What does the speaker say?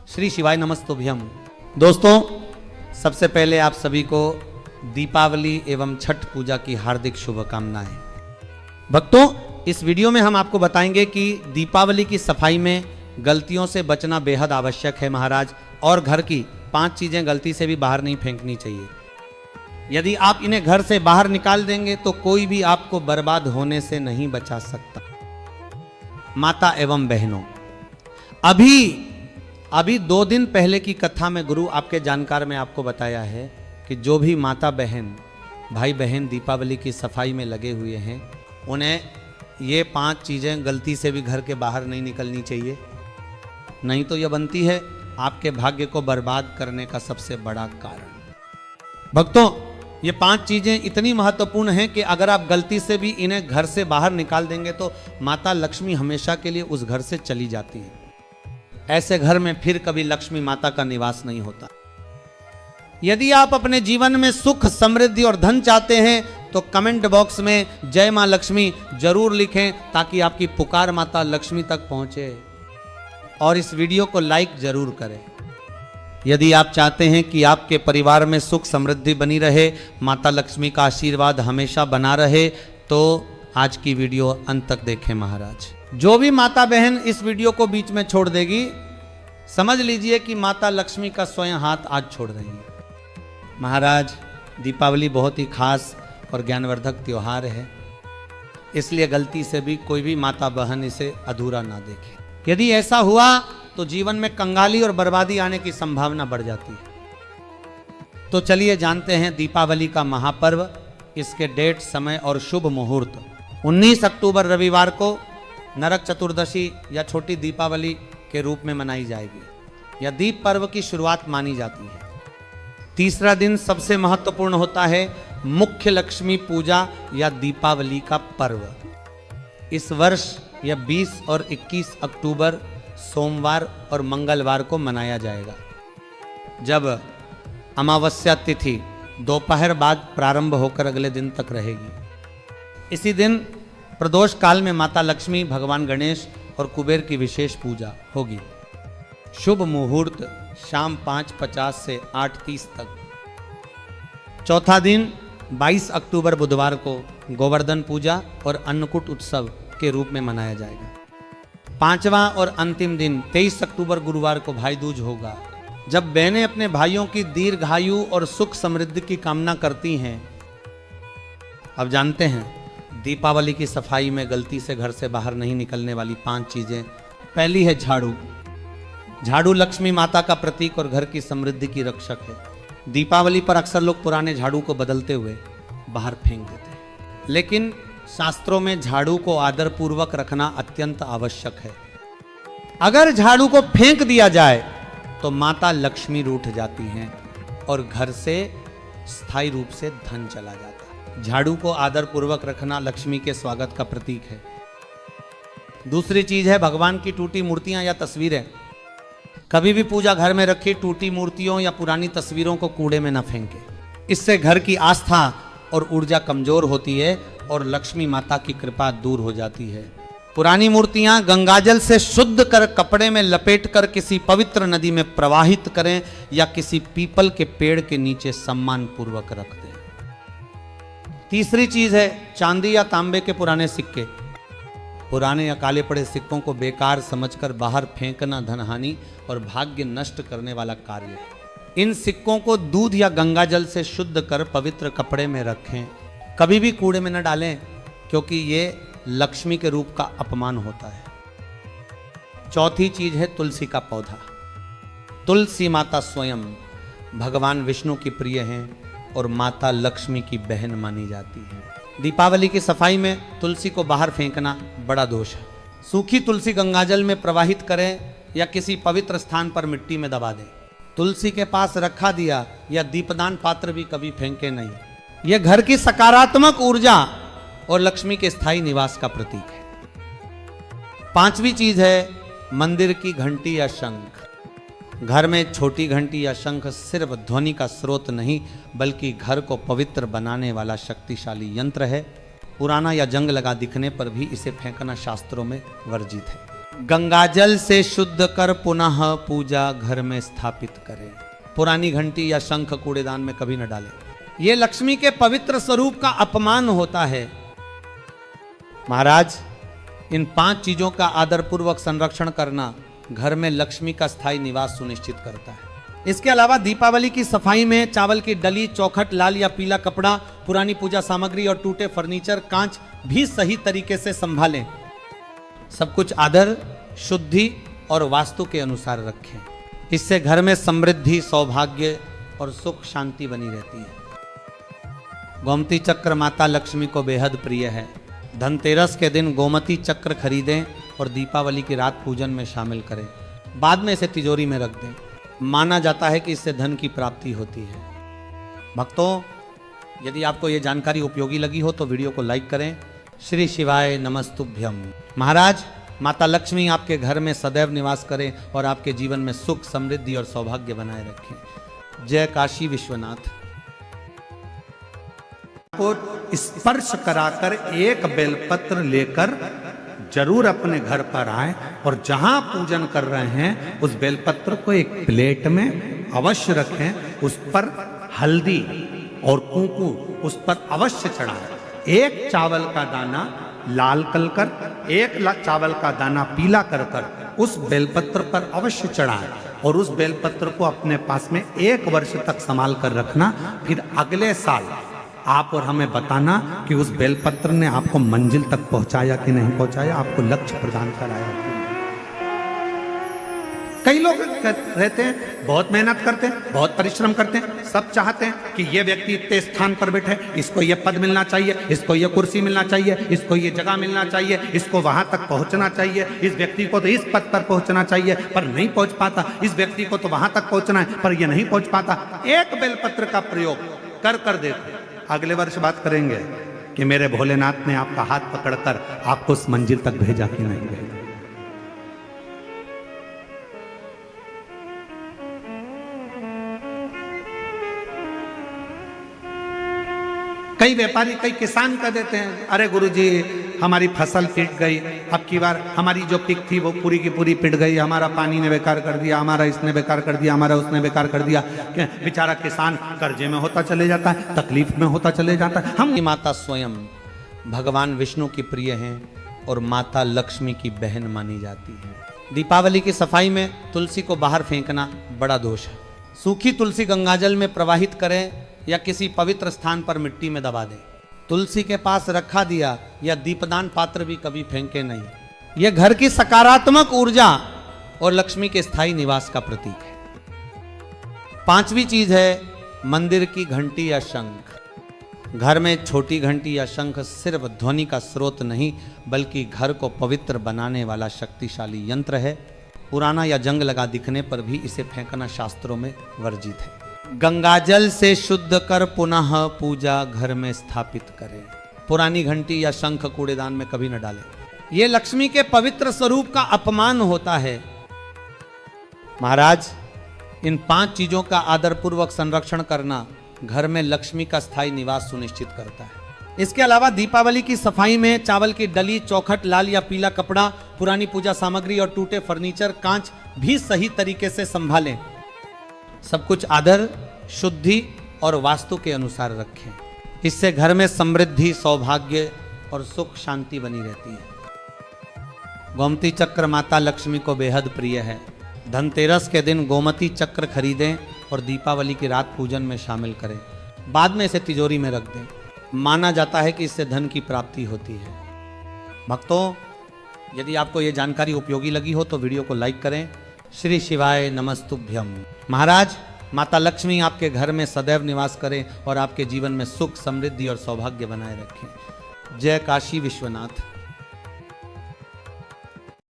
श्री शिवाय नमस्तुभ्यम। दोस्तों, सबसे पहले आप सभी को दीपावली एवं छठ पूजा की हार्दिक शुभकामनाएं। भक्तों, इस वीडियो में हम आपको बताएंगे कि दीपावली की सफाई में गलतियों से बचना बेहद आवश्यक है महाराज, और घर की 5 चीजें गलती से भी बाहर नहीं फेंकनी चाहिए। यदि आप इन्हें घर से बाहर निकाल देंगे तो कोई भी आपको बर्बाद होने से नहीं बचा सकता। माता एवं बहनों, अभी 2 दिन पहले की कथा में गुरु आपके जानकार में आपको बताया है कि जो भी माता बहन भाई बहन दीपावली की सफाई में लगे हुए हैं, उन्हें ये 5 चीजें गलती से भी घर के बाहर नहीं निकलनी चाहिए, नहीं तो यह बनती है आपके भाग्य को बर्बाद करने का सबसे बड़ा कारण। भक्तों, ये 5 चीजें इतनी महत्वपूर्ण हैं कि अगर आप गलती से भी इन्हें घर से बाहर निकाल देंगे तो माता लक्ष्मी हमेशा के लिए उस घर से चली जाती है। ऐसे घर में फिर कभी लक्ष्मी माता का निवास नहीं होता। यदि आप अपने जीवन में सुख, समृद्धि और धन चाहते हैं तो कमेंट बॉक्स में जय मां लक्ष्मी जरूर लिखें, ताकि आपकी पुकार माता लक्ष्मी तक पहुंचे। और इस वीडियो को लाइक जरूर करें। यदि आप चाहते हैं कि आपके परिवार में सुख समृद्धि बनी रहे, माता लक्ष्मी का आशीर्वाद हमेशा बना रहे, तो आज की वीडियो अंत तक देखें महाराज। जो भी माता बहन इस वीडियो को बीच में छोड़ देगी, समझ लीजिए कि माता लक्ष्मी का स्वयं हाथ आज छोड़ रही है। महाराज, दीपावली बहुत ही खास और ज्ञानवर्धक त्योहार है, इसलिए गलती से भी कोई भी माता बहन इसे अधूरा ना देखे। यदि ऐसा हुआ तो जीवन में कंगाली और बर्बादी आने की संभावना बढ़ जाती है। तो चलिए जानते हैं दीपावली का महापर्व, इसके डेट, समय और शुभ मुहूर्त। 19 अक्टूबर रविवार को नरक चतुर्दशी या छोटी दीपावली के रूप में मनाई जाएगी, या दीप पर्व की शुरुआत मानी जाती है। तीसरा दिन सबसे महत्वपूर्ण होता है मुख्य लक्ष्मी पूजा या दीपावली का पर्व। इस वर्ष यह 20 और 21 अक्टूबर सोमवार और मंगलवार को मनाया जाएगा, जब अमावस्या तिथि दोपहर बाद प्रारंभ होकर अगले दिन तक रहेगी। इसी दिन प्रदोष काल में माता लक्ष्मी, भगवान गणेश और कुबेर की विशेष पूजा होगी। शुभ मुहूर्त शाम 5:50 से 8:30 तक। चौथा दिन 22 अक्टूबर बुधवार को गोवर्धन पूजा और अन्नकूट उत्सव के रूप में मनाया जाएगा। 5वां और अंतिम दिन 23 अक्टूबर गुरुवार को भाई दूज होगा, जब बहनें अपने भाइयों की दीर्घायु और सुख समृद्धि की कामना करती हैं। अब जानते हैं दीपावली की सफाई में गलती से घर से बाहर नहीं निकलने वाली 5 चीजें। पहली है झाड़ू। झाड़ू लक्ष्मी माता का प्रतीक और घर की समृद्धि की रक्षक है। दीपावली पर अक्सर लोग पुराने झाड़ू को बदलते हुए बाहर फेंक देते हैं, लेकिन शास्त्रों में झाड़ू को आदर पूर्वक रखना अत्यंत आवश्यक है। अगर झाड़ू को फेंक दिया जाए तो माता लक्ष्मी रूठ जाती हैं और घर से स्थायी रूप से धन चला जाता है। झाड़ू को आदर पूर्वक रखना लक्ष्मी के स्वागत का प्रतीक है। दूसरी चीज है भगवान की टूटी मूर्तियां या तस्वीरें। कभी भी पूजा घर में रखी टूटी मूर्तियों या पुरानी तस्वीरों को कूड़े में न फेंके। इससे घर की आस्था और ऊर्जा कमजोर होती है और लक्ष्मी माता की कृपा दूर हो जाती है। पुरानी मूर्तियां गंगाजल से शुद्ध कर कपड़े में लपेटकर किसी पवित्र नदी में प्रवाहित करें या किसी पीपल के पेड़ के नीचे सम्मान पूर्वक रख दें। तीसरी चीज है चांदी या तांबे के पुराने सिक्के। पुराने या काले पड़े सिक्कों को बेकार समझकर बाहर फेंकना धनहानि और भाग्य नष्ट करने वाला कार्य है। इन सिक्कों को दूध या गंगाजल से शुद्ध कर पवित्र कपड़े में रखें, कभी भी कूड़े में न डालें, क्योंकि ये लक्ष्मी के रूप का अपमान होता है। चौथी चीज है तुलसी का पौधा। तुलसी माता स्वयं भगवान विष्णु की प्रिय हैं और माता लक्ष्मी की बहन मानी जाती है। दीपावली की सफाई में तुलसी को बाहर फेंकना बड़ा दोष है। सूखी तुलसी गंगाजल में प्रवाहित करें या किसी पवित्र स्थान पर मिट्टी में दबा दें। तुलसी के पास रखा दिया या दीपदान पात्र भी कभी फेंके नहीं। यह घर की सकारात्मक ऊर्जा और लक्ष्मी के स्थायी निवास का प्रतीक है। 5वीं चीज है मंदिर की घंटी या शंख। घर में छोटी घंटी या शंख सिर्फ ध्वनि का स्रोत नहीं, बल्कि घर को पवित्र बनाने वाला शक्तिशाली यंत्र है। पुराना या जंग लगा दिखने पर भी इसे फेंकना शास्त्रों में वर्जित है। गंगाजल से शुद्ध कर पुनः पूजा घर में स्थापित करें। पुरानी घंटी या शंख कूड़ेदान में कभी न डालें। यह लक्ष्मी के पवित्र स्वरूप का अपमान होता है। महाराज, इन 5 चीजों का आदरपूर्वक संरक्षण करना घर में लक्ष्मी का स्थायी निवास सुनिश्चित करता है। इसके अलावा दीपावली की सफाई में चावल की डली, चौखट, लाल या पीला कपड़ा, पुरानी पूजा सामग्री और टूटे फर्नीचर, कांच भी सही तरीके से संभालें। सब कुछ आदर, शुद्धि और वास्तु के अनुसार रखें। इससे घर में समृद्धि, सौभाग्य और सुख शांति बनी रहती है। गोमती चक्र माता लक्ष्मी को बेहद प्रिय है। धनतेरस के दिन गोमती चक्र खरीदें और दीपावली की रात पूजन में शामिल करें। बाद में इसे तिजोरी में रख दें। माना जाता है कि इससे धन की प्राप्ति होती है। भक्तों, यदि आपको ये जानकारी उपयोगी लगी हो तो वीडियो को लाइक करें। श्री शिवाय नमस्तुभ्यम। महाराज, माता लक्ष्मी आपके घर में सदैव निवास करें और आपके जीवन में सुख, समृद्धि और सौभाग्य बनाए रखें। जय काशी विश्वनाथ। को स्पर्श कराकर एक बेलपत्र लेकर जरूर अपने घर पर आए और जहां पूजन कर रहे हैं उस बेलपत्र को एक प्लेट में अवश्य रखें। उस पर हल्दी और कुंकू उस पर अवश्य चढ़ाएं। एक चावल का दाना लाल कर, एक चावल का दाना पीला कर उस बेलपत्र पर अवश्य चढ़ाएं और उस बेलपत्र को अपने पास में 1 वर्ष तक संभाल कर रखना। फिर अगले साल आप और हमें बताना कि उस बेलपत्र ने आपको मंजिल तक पहुंचाया कि नहीं पहुंचाया, आपको लक्ष्य प्रदान कराया कि नहीं। कई लोग रहते हैं, बहुत मेहनत करते हैं, बहुत परिश्रम करते हैं, सब चाहते हैं कि ये व्यक्ति इतने स्थान पर बैठे, इसको ये पद मिलना चाहिए, इसको ये कुर्सी मिलना चाहिए, इसको ये जगह मिलना चाहिए, इसको वहां तक पहुंचना चाहिए, इस व्यक्ति को तो इस पद पर पहुंचना चाहिए पर नहीं पहुंच पाता, इस व्यक्ति को तो वहां तक पहुंचना है पर यह नहीं पहुंच पाता। एक बेलपत्र का प्रयोग कर देते। अगले वर्ष बात करेंगे कि मेरे भोलेनाथ ने आपका हाथ पकड़कर आपको उस मंजिल तक भेजा कि नहीं भेजा। कई व्यापारी, कई किसान कह देते हैं, अरे गुरुजी हमारी फसल पिट गई, अब की बार हमारी जो पिक थी वो पूरी की पूरी पिट गई, हमारा पानी ने बेकार कर दिया, हमारा इसने बेकार कर दिया, हमारा उसने बेकार कर दिया। बेचारा किसान कर्जे में होता चले जाता है, तकलीफ में होता चले जाता है। हम माता स्वयं भगवान विष्णु की प्रिय हैं और माता लक्ष्मी की बहन मानी जाती है। दीपावली की सफाई में तुलसी को बाहर फेंकना बड़ा दोष है। सूखी तुलसी गंगाजल में प्रवाहित करें या किसी पवित्र स्थान पर मिट्टी में दबा दें। तुलसी के पास रखा दिया या दीपदान पात्र भी कभी फेंके नहीं। यह घर की सकारात्मक ऊर्जा और लक्ष्मी के स्थायी निवास का प्रतीक है। 5वीं चीज है मंदिर की घंटी या शंख। घर में छोटी घंटी या शंख सिर्फ ध्वनि का स्रोत नहीं बल्कि घर को पवित्र बनाने वाला शक्तिशाली यंत्र है। पुराना या जंग लगा दिखने पर भी इसे फेंकना शास्त्रों में वर्जित है। गंगाजल से शुद्ध कर पुनः पूजा घर में स्थापित करें। पुरानी घंटी या शंख कूड़ेदान में कभी न डालें। यह लक्ष्मी के पवित्र स्वरूप का अपमान होता है। महाराज, इन 5 चीजों का आदरपूर्वक संरक्षण करना घर में लक्ष्मी का स्थायी निवास सुनिश्चित करता है। इसके अलावा दीपावली की सफाई में चावल की डली, चौखट, लाल या पीला कपड़ा, पुरानी पूजा सामग्री और टूटे फर्नीचर, कांच भी सही तरीके से संभालें। सब कुछ आदर, शुद्धि और वास्तु के अनुसार रखें। इससे घर में समृद्धि, सौभाग्य और सुख शांति बनी रहती है। गोमती चक्र माता लक्ष्मी को बेहद प्रिय है। धनतेरस के दिन गोमती चक्र खरीदें और दीपावली की रात पूजन में शामिल करें। बाद में इसे तिजोरी में रख दें। माना जाता है कि इससे धन की प्राप्ति होती है। भक्तों, यदि आपको ये जानकारी उपयोगी लगी हो तो वीडियो को लाइक करें। श्री शिवाय नमस्तुभ्यम। महाराज, माता लक्ष्मी आपके घर में सदैव निवास करें और आपके जीवन में सुख, समृद्धि और सौभाग्य बनाए रखें। जय काशी विश्वनाथ।